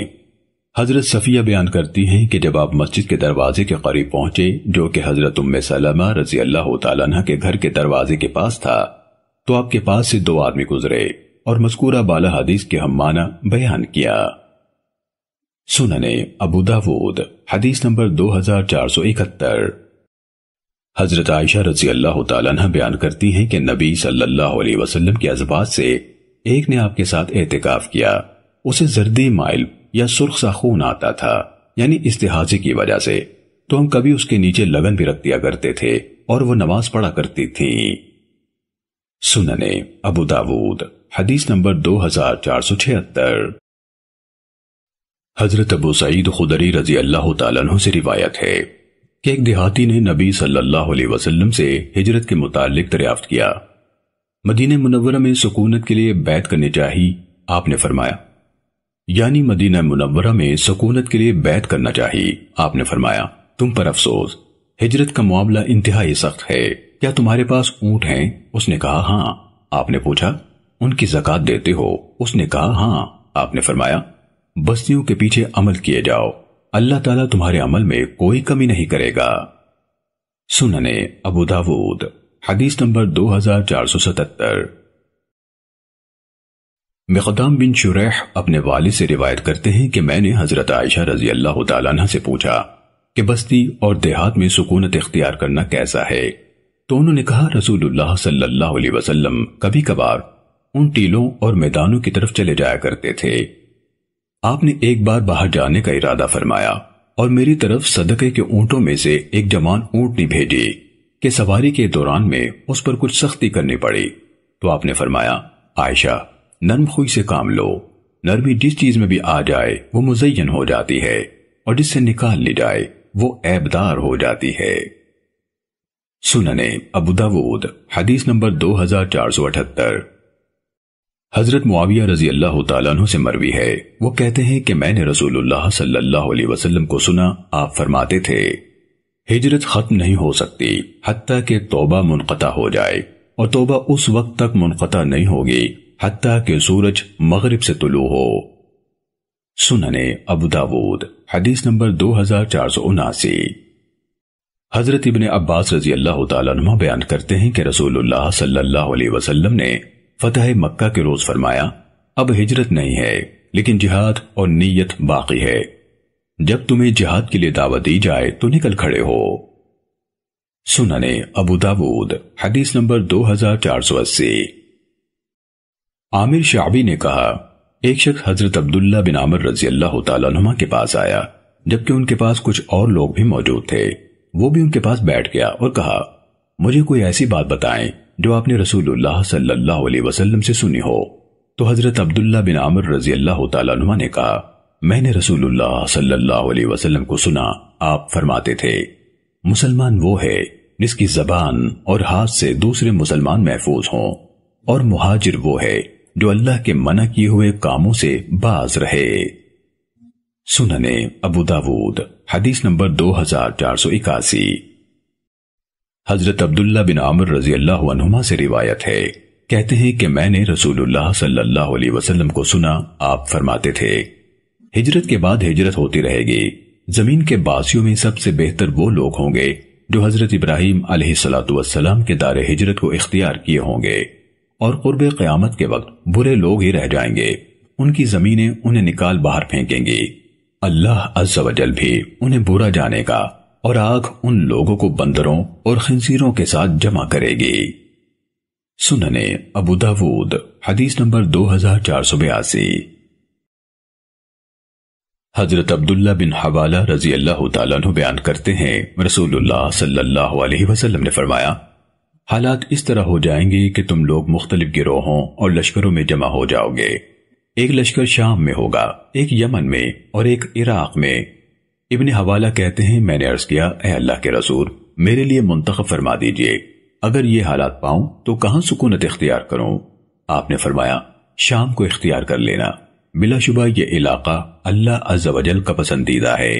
حضرت صفیہ بیان کرتی ہیں کہ جب آپ مسجد کے دروازے کے قریب پہنچے جو کہ حضرت ام سلمہ رضی اللہ تعالیٰ عنہ کے گھر کے دروازے کے پاس تھا، تو آپ کے پاس سے 2 آدمی گزرے اور مذکورہ بالا حدیث کے ہم معنی بیان کیا۔ سننے ابو داود حدیث نمبر 2471۔ حضرت عائشہ رضی اللہ تعالیٰ عنہ بیان کرتی ہیں کہ نبی صلی اللہ علیہ وسلم کی ازواج سے ایک نے آپ کے ساتھ اعتکاف کیا، اسے زردی مائل یا سرخ سا خون آتا تھا، یعنی استحاضے کی وجہ سے، تو ہم کبھی اس کے نیچے لگن بھی رکھ دیا کرتے تھے اور وہ نماز پڑھا کرتی تھی۔ سننے ابو داود حدیث نمبر 2476۔ حضرت ابو سعید خدری رضی اللہ تعالیٰ عنہ سے روایت ہے کہ ایک دیہاتی نے نبی صلی اللہ علیہ وسلم سے ہجرت کے متعلق دریافت کیا، مدینہ منورہ میں سکونت کے لیے بیعت کرنی چاہیے؟ آپ نے فرمایا، یعنی مدینہ منورہ میں سکونت کے لیے بیعت کرنا چاہیے؟ آپ نے فرمایا، تم پر افسوس، ہجرت کا معاملہ انتہائی سخت ہے، کیا تمہارے پاس اونٹ ہیں؟ اس نے کہا ہاں۔ آپ نے پوچھا، ان کی زکوٰۃ دیتے ہو؟ اس نے کہا ہاں۔ آپ نے فرمایا، بستیوں کے پیچھے عمل کیے جاؤ، اللہ تعالیٰ تمہارے عمل میں کوئی کمی نہیں کرے گا۔ سننے ابو داود حدیث نمبر 2477۔ مقدام بن شریح اپنے والد سے روایت کرتے ہیں کہ میں نے حضرت عائشہ رضی اللہ تعالیٰ عنہ سے پوچھا کہ بستی اور دیہات میں سکونت اختیار کرنا کیسا ہے؟ تو انہوں نے کہا، رسول اللہ صلی اللہ علیہ وسلم کبھی کبھار ان ٹیلوں اور میدانوں کی طرف چلے جایا کرتے تھے۔ آپ نے ایک بار باہر جانے کا ارادہ فرمایا اور میری طرف صدقے کے اونٹوں میں سے ایک جوان اونٹنی بھیجی کہ سواری کے دوران میں اس پر کچھ سختی کرنی پڑی، تو آپ نے فرمایا، عائشہ نرم خوئی سے کام لو، نرمی جس چیز میں بھی آ جائے وہ مزین ہو جاتی ہے، اور جس سے نکال لی جائے وہ عیبدار ہو جاتی ہے۔ سننے ابو داود حدیث نمبر 2478۔ حضرت معاویہ رضی اللہ تعالیٰ عنہ سے مروی ہے، وہ کہتے ہیں کہ میں نے رسول اللہ صلی اللہ علیہ وسلم کو سنا، آپ فرماتے تھے، ہجرت ختم نہیں ہو سکتی حتیٰ کہ توبہ منقطع ہو جائے، اور توبہ اس وقت تک منقطع نہیں ہوگی حتیٰ کہ سورج مغرب سے طلوع ہو۔ سننے ابو داود حدیث نمبر 2479۔ حضرت ابن عباس رضی اللہ تعالیٰ عنہ بیان کرتے ہیں کہ رسول اللہ صلی اللہ علیہ وسلم نے فتح مکہ کے روز فرمایا، اب ہجرت نہیں ہے لیکن جہاد اور نیت باقی ہے، جب تمہیں جہاد کے لیے دعوت دی جائے تو نکل کھڑے ہو۔ سننے ابو داود حدیث نمبر 2480۔ عامر شعبی نے کہا، ایک شخص حضرت عبداللہ بن عمر رضی اللہ تعالیٰ عنہ کے پاس آیا، جبکہ ان کے پاس کچھ اور لوگ بھی موجود تھے، وہ بھی ان کے پاس بیٹھ گیا اور کہا، مجھے کوئی ایسی بات بتائیں جو آپ نے رسول اللہ صلی اللہ علیہ وسلم سے سنی ہو۔ تو حضرت عبداللہ بن عمر رضی اللہ تعالیٰ عنہ نے کہا، میں نے رسول اللہ صلی اللہ علیہ وسلم کو سنا، آپ فرماتے تھے، مسلمان وہ ہے جس کی زبان اور ہاتھ سے دوسرے مسلمان محفوظ ہوں، اور مہاجر وہ ہے جو اللہ کے منع کیے ہوئے کاموں سے باز رہے۔ سننے ابو داود حدیث نمبر 2481۔ حضرت عبداللہ بن عمر رضی اللہ عنہما سے روایت ہے، کہتے ہیں کہ میں نے رسول اللہ صلی اللہ علیہ وسلم کو سنا، آپ فرماتے تھے، ہجرت کے بعد ہجرت ہوتی رہے گی، زمین کے باسیوں میں سب سے بہتر وہ لوگ ہوں گے جو حضرت ابراہیم علیہ السلام کے دار ہجرت کو اختیار کیے ہوں گے، اور قرب قیامت کے وقت برے لوگ ہی رہ جائیں گے، ان کی زمینیں انہیں نکال باہر پھینکیں گی، اللہ عز و جل بھی انہیں برا جانے گا، اور آگ ان لوگوں کو بندروں اور خنزیروں کے ساتھ جمع کرے گی۔ سننے ابو داود حدیث نمبر 2482۔ حضرت عبداللہ بن حوالہ رضی اللہ تعالیٰ عنہ بیان کرتے ہیں، رسول اللہ صلی اللہ علیہ وسلم نے فرمایا، حالات اس طرح ہو جائیں گے کہ تم لوگ مختلف گروہوں اور لشکروں میں جمع ہو جاؤ گے، ایک لشکر شام میں ہوگا، ایک یمن میں اور ایک عراق میں۔ ابن حوالہ کہتے ہیں، میں نے عرض کیا، اے اللہ کے رسول، میرے لیے منتخب فرما دیجئے، اگر یہ حالات پاؤں تو کہاں سکونت اختیار کروں؟ آپ نے فرمایا، شام کو اختیار کر لینا، بلا شبہ یہ علاقہ اللہ عز و جل کا پسندیدہ ہے،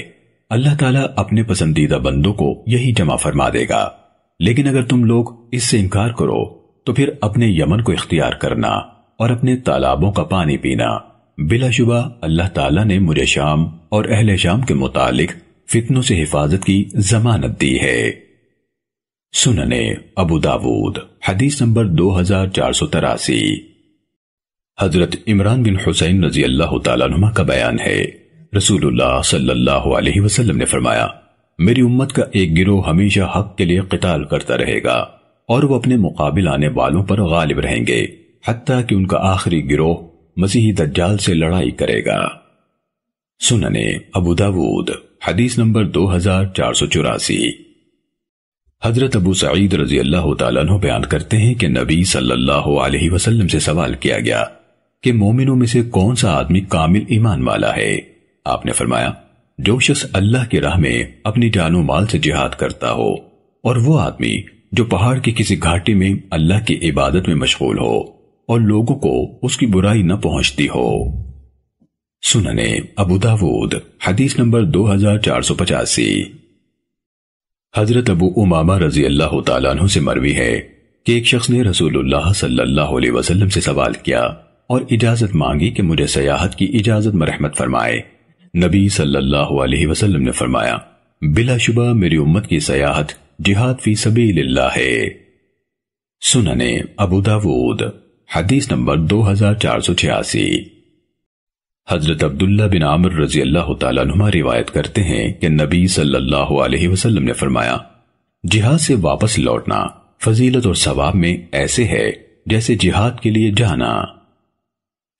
اللہ تعالیٰ اپنے پسندیدہ بندوں کو یہی جمع فرما دے گا، لیکن اگر تم لوگ اس سے انکار کرو تو پھر اپنے یمن کو اختیار کرنا اور اپنے تالابوں کا پانی پینا۔ بلا شبہ اللہ تعالیٰ نے مجھے شام اور اہل شام کے متعلق فتنوں سے حفاظت کی ضمانت دی ہے۔ سنن ابو داود حدیث نمبر 2483۔ حضرت عمران بن حسین رضی اللہ تعالیٰ عنہ کا بیان ہے، رسول اللہ صلی اللہ علیہ وسلم نے فرمایا، میری امت کا ایک گروہ ہمیشہ حق کے لیے قتال کرتا رہے گا اور وہ اپنے مقابل آنے والوں پر غالب رہیں گے، حتیٰ کہ ان کا آخری گروہ مسیحی دجال سے لڑائی کرے گا۔ سنن ابو داود حدیث نمبر 2484۔ حضرت ابو سعید رضی اللہ تعالیٰ عنہ بیان کرتے ہیں کہ نبی صلی اللہ علیہ وسلم سے سوال کیا گیا کہ مومنوں میں سے کون سا آدمی کامل ایمان والا ہے؟ آپ نے فرمایا، جو شخص اللہ کی راہ میں اپنی جان و مال سے جہاد کرتا ہو، اور وہ آدمی جو پہاڑ کی کسی گھاٹی میں اللہ کی عبادت میں مشغول ہو اور لوگوں کو اس کی برائی نہ پہنچتی ہو۔ سنن ابو داود حدیث نمبر 2485۔ حضرت ابو امامہ رضی اللہ تعالیٰ عنہ سے مروی ہے کہ ایک شخص نے رسول اللہ صلی اللہ علیہ وسلم سے سوال کیا اور اجازت مانگی کہ مجھے سیاحت کی اجازت مرحمت فرمائے۔ نبی صلی اللہ علیہ وسلم نے فرمایا، بلا شبہ میری امت کی سیاحت جہاد فی سبیل اللہ ہے۔ سنن ابو داود حدیث نمبر 2486۔ حضرت عبداللہ بن عامر رضی اللہ تعالیٰ عنہ روایت کرتے ہیں کہ نبی صلی اللہ علیہ وسلم نے فرمایا، جہاد سے واپس لوٹنا فضیلت اور ثواب میں ایسے ہے جیسے جہاد کے لیے جانا۔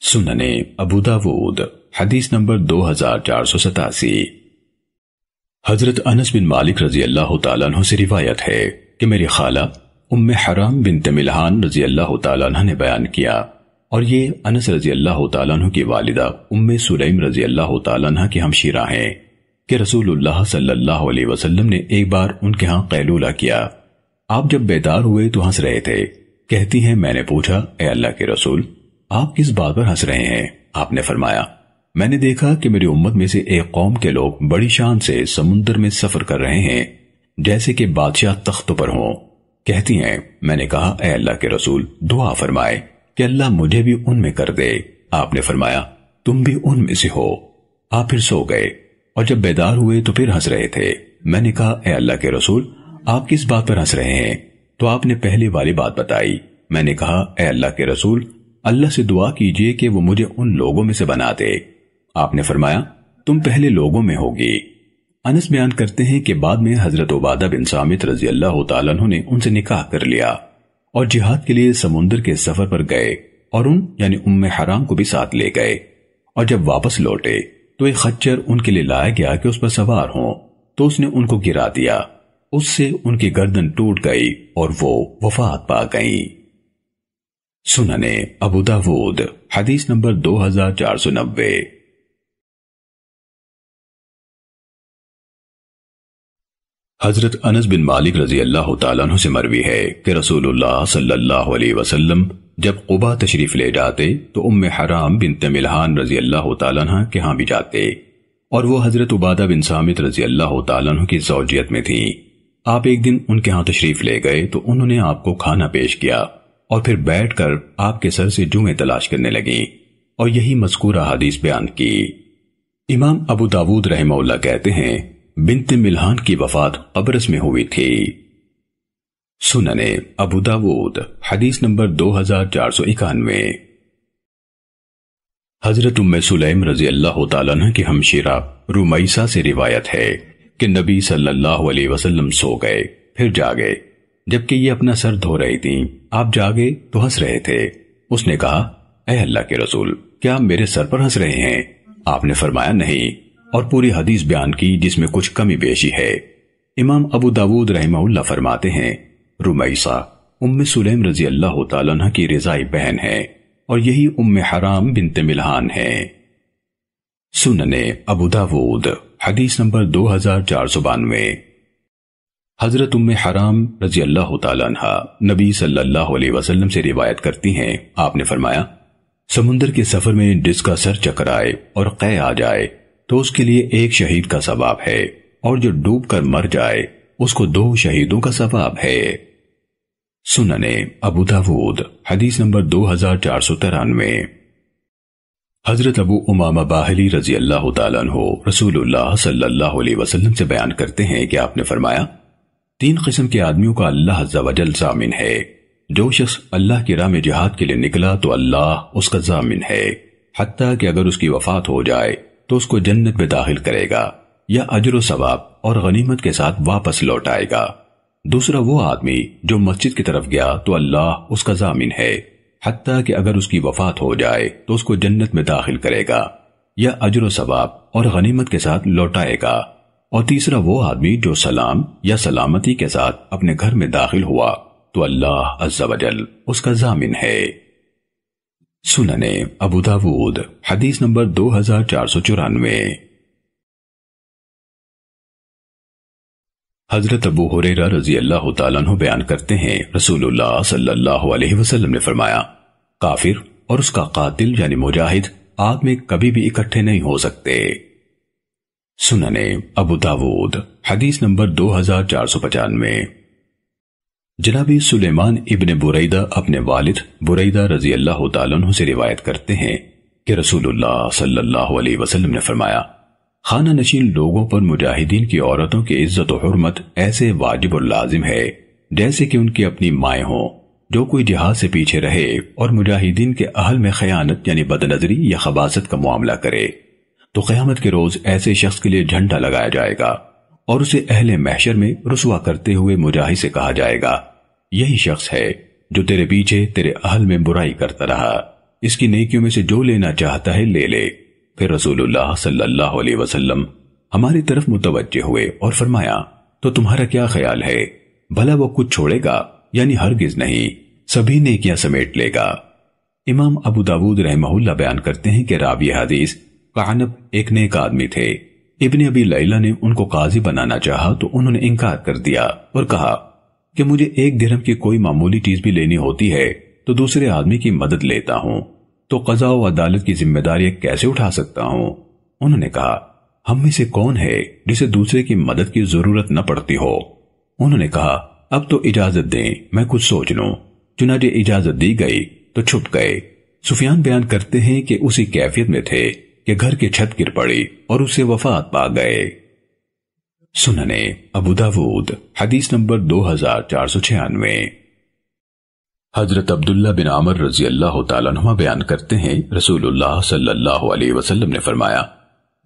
سنن ابو داود حدیث نمبر 2487۔ حضرت انس بن مالک رضی اللہ تعالیٰ عنہ سے روایت ہے کہ میری خالہ ام حرام بنت ملحان رضی اللہ تعالیٰ عنہ نے بیان کیا، اور یہ انس رضی اللہ تعالیٰ عنہ کی والدہ ام سلیم رضی اللہ تعالیٰ عنہ کی ہمشیرہ ہیں کہ رسول اللہ صلی اللہ علیہ وسلم نے ایک بار ان کے ہاں قیلولہ کیا۔ آپ جب بیدار ہوئے تو ہنس رہے تھے۔ کہتی ہیں، میں نے پوچھا، اے اللہ کے رسول، آپ کس بات پر ہنس رہے ہیں؟ آپ نے فرمایا، میں نے دیکھا کہ میری امت میں سے ایک قوم کے لوگ بڑی شان سے سمندر میں سفر کر رہے ہیں جیسے کہ بادشاہ تختوں پر ہوں۔ کہتی ہیں، میں نے کہا، اے اللہ کے رسول، دعا فرمائے کہ اللہ مجھے بھی ان میں کر دے۔ آپ نے فرمایا، تم بھی ان میں سے ہو۔ آپ پھر سو گئے اور جب بیدار ہوئے تو پھر ہنس رہے تھے۔ میں نے کہا، اے اللہ کے رسول، آپ کس بات پر ہنس رہے ہیں؟ تو آپ نے پہلی والی بات بتائی۔ میں نے کہا، اے اللہ کے رسول، اللہ سے دعا کیجئے کہ وہ مجھے ان لوگوں میں سے بنا دے۔ آپ نے فرمایا، تم پہلے لوگوں میں ہوگی۔ انس بیان کرتے ہیں کہ بعد میں حضرت عبادہ بن صامت رضی اللہ تعالیٰ عنہ نے ان سے نکاح کر لیا اور جہاد کے لیے سمندر کے سفر پر گئے اور ان یعنی ام حرام کو بھی ساتھ لے گئے، اور جب واپس لوٹے تو ایک خچر ان کے لیے لایا گیا کہ اس پر سوار ہوں، تو اس نے ان کو گرا دیا۔ اس سے ان کی گردن ٹوٹ گئی اور وہ وفات پا گئیں۔ سنن ابو داود حدیث نمبر 2490۔ حضرت انس بن مالک رضی اللہ تعالیٰ عنہ سے مروی ہے کہ رسول اللہ صلی اللہ علیہ وسلم جب قباء تشریف لے جاتے تو ام حرام بنت ملحان رضی اللہ تعالیٰ عنہ کے ہاں بھی جاتے، اور وہ حضرت عبادہ بن صامت رضی اللہ تعالیٰ عنہ کی زوجیت میں تھی۔ آپ ایک دن ان کے ہاں تشریف لے گئے تو انہوں نے آپ کو کھانا پیش کیا اور پھر بیٹھ کر آپ کے سر سے جوئیں تلاش کرنے لگیں اور یہی مذکورہ حدیث بیان کی۔ امام ابو داود رحمہ اللہ کہتے ہیں، بنت ملحان کی وفات قبرص میں ہوئی تھی۔ سنن ابو داود حدیث نمبر 2491۔ حضرت ام سلیم رضی اللہ تعالیٰ عنہ کی ہمشیرہ رمیسہ سے روایت ہے کہ نبی صلی اللہ علیہ وسلم سو گئے پھر جاگے، جبکہ یہ اپنا سر دھو رہی تھیں۔ آپ جاگے تو ہنس رہے تھے۔ اس نے کہا، اے اللہ کے رسول، کیا میرے سر پر ہنس رہے ہیں؟ آپ نے فرمایا، نہیں، اور پوری حدیث بیان کی جس میں کچھ کمی بیشی ہے۔ امام ابو داود رحمہ اللہ فرماتے ہیں، رمیسہ ام سلیم رضی اللہ تعالیٰ عنہ کی رضائی بہن ہے اور یہی ام حرام بنت ملحان ہے۔ سنن ابو داود حدیث نمبر 2492۔ حضرت ام حرام رضی اللہ تعالیٰ عنہ نبی صلی اللہ علیہ وسلم سے روایت کرتی ہیں، آپ نے فرمایا، سمندر کے سفر میں جس کا سر چکرائے اور قے آ جائے تو اس کے لیے ایک شہید کا ثواب ہے، اور جو ڈوب کر مر جائے اس کو 2 شہیدوں کا ثواب ہے۔ سننے ابو داود حدیث نمبر 2493۔ حضرت ابو امامہ باہلی رضی اللہ تعالیٰ عنہ رسول اللہ صلی اللہ علیہ وسلم سے بیان کرتے ہیں کہ آپ نے فرمایا، 3 قسم کے آدمیوں کا اللہ عز و جل ضامن ہے۔ جو شخص اللہ کی راہ میں جہاد کے لیے نکلا تو اللہ اس کا ضامن ہے، حتیٰ کہ اگر اس کی وفات ہو جائے تو اس کو جنت میں داخل کرے گا یا اجر و ثواب اور غنیمت کے ساتھ واپس لوٹ آئے گا۔ دوسرا وہ آدمی جو مسجد کی طرف گیا تو اللہ اس کا ضامن ہے، حتیٰ کہ اگر اس کی وفات ہو جائے تو اس کو جنت میں داخل کرے گا یا اجر و ثواب اور غنیمت کے ساتھ لوٹائے گا۔ اور تیسرا وہ آدمی جو سلام یا سلامتی کے ساتھ اپنے گھر میں داخل ہوا تو اللہ عز و جل اس کا ضامن ہے۔ سننے ابو داود حدیث نمبر 2494۔ حضرت ابو ہریرہ رضی اللہ تعالیٰ عنہ بیان کرتے ہیں، رسول اللہ صلی اللہ علیہ وسلم نے فرمایا، کافر اور اس کا قاتل یعنی مجاہد آگ میں کبھی بھی اکٹھے نہیں ہو سکتے۔ سننے ابو داود حدیث نمبر 2495۔ جنابی سلیمان ابن بریدہ اپنے والد بریدہ رضی اللہ تعالیٰ عنہ سے روایت کرتے ہیں کہ رسول اللہ صلی اللہ علیہ وسلم نے فرمایا، خانہ نشین لوگوں پر مجاہدین کی عورتوں کی عزت و حرمت ایسے واجب اور لازم ہے جیسے کہ ان کی اپنی مائیں ہوں۔ جو کوئی جہاد سے پیچھے رہے اور مجاہدین کے اہل میں خیانت یعنی بدنظری یا خباثت کا معاملہ کرے تو قیامت کے روز ایسے شخص کے لیے جھنڈا لگایا جائے گا اور اسے اہل محشر میں رسوا کرتے ہوئے مجاہد سے کہا جائے گا، یہی شخص ہے جو تیرے پیچھے تیرے اہل میں برائی کرتا رہا، اس کی نیکیوں میں سے جو لینا چاہتا ہے لے لے۔ پھر رسول اللہ صلی اللہ علیہ وسلم ہماری طرف متوجہ ہوئے اور فرمایا، تو تمہارا کیا خیال ہے، بھلا وہ کچھ چھوڑے گا؟ یعنی ہرگز نہیں، سبھی نیکیاں سمیٹ لے گا۔ امام ابو داود رحمہ اللہ بیان کرتے ہیں کہ راوی حدیث قعنب ایک نیک آدمی تھے۔ ابن ابی لیلہ نے ان کو قاضی بنانا چاہا تو انہوں نے انکار کر دیا اور کہا کہ مجھے 1 درہم کی کوئی معمولی چیز بھی لینی ہوتی ہے تو دوسرے آدمی کی مدد لیتا ہوں، تو قضاء و عدالت کی ذمہ داری کیسے اٹھا سکتا ہوں؟ انہوں نے کہا، ہم میں سے کون ہے جسے دوسرے کی مدد کی ضرورت نہ پڑتی ہو؟ انہوں نے کہا، اب تو اجازت دیں میں کچھ سوچ لوں۔ چنانچہ اجازت دی گئی تو چھپ گئے۔ سفیان بیان کرتے ہیں کہ اسی کیفیت میں تھے کہ گھر کی چھت گر پڑی اور اسے وفات پا گئے۔ سننے ابو داود حدیث نمبر 2496۔ حضرت عبداللہ بن عمر رضی اللہ تعالیٰ عنہ بیان کرتے ہیں، رسول اللہ صلی اللہ علیہ وسلم نے فرمایا،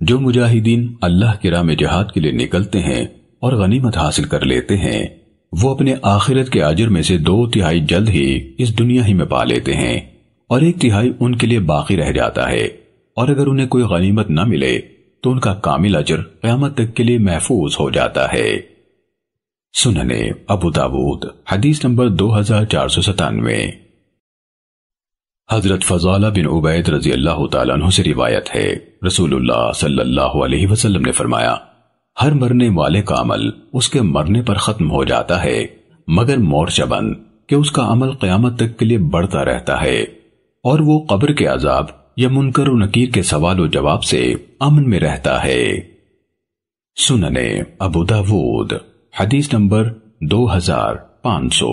جو مجاہدین اللہ کی راہ میں جہاد کے لیے نکلتے ہیں اور غنیمت حاصل کر لیتے ہیں، وہ اپنے آخرت کے اجر میں سے 2/3 جلد ہی اس دنیا ہی میں پا لیتے ہیں اور 1/3 ان کے لیے باقی رہ جاتا ہے، اور اگر انہیں کوئی غنیمت نہ ملے تو ان کا کامل اجر قیامت تک کے لیے محفوظ ہو جاتا ہے۔ سننے ابو داود حدیث نمبر 2497۔ حضرت فضالہ بن عبید رضی اللہ تعالیٰ عنہ سے روایت ہے، رسول اللہ صلی اللہ علیہ وسلم نے فرمایا، ہر مرنے والے کا عمل اس کے مرنے پر ختم ہو جاتا ہے مگر مورچہ بند کہ اس کا عمل قیامت تک کے لیے بڑھتا رہتا ہے، اور وہ قبر کے عذاب یا منکر و نکیر کے سوال و جواب سے امن میں رہتا ہے۔ سننے ابو داود حدیث نمبر 2500۔